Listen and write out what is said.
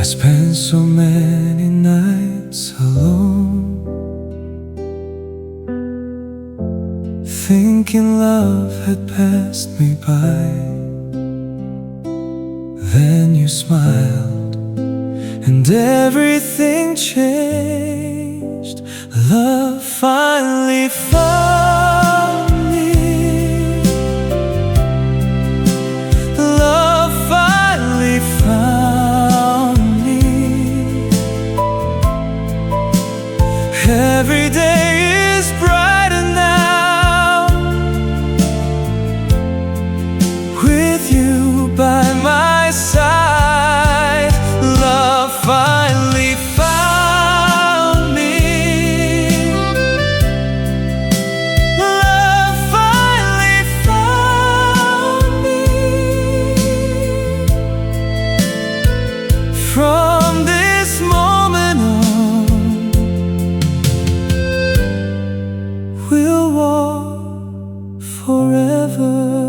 I spent so many nights alone, thinking love had passed me by. Then you smiled and everything changed. Love finally found me. Love finally found me. Every day is brighter now, with you by my side. Love finally found me. Love finally found me. From this moment on, we'll walk forever.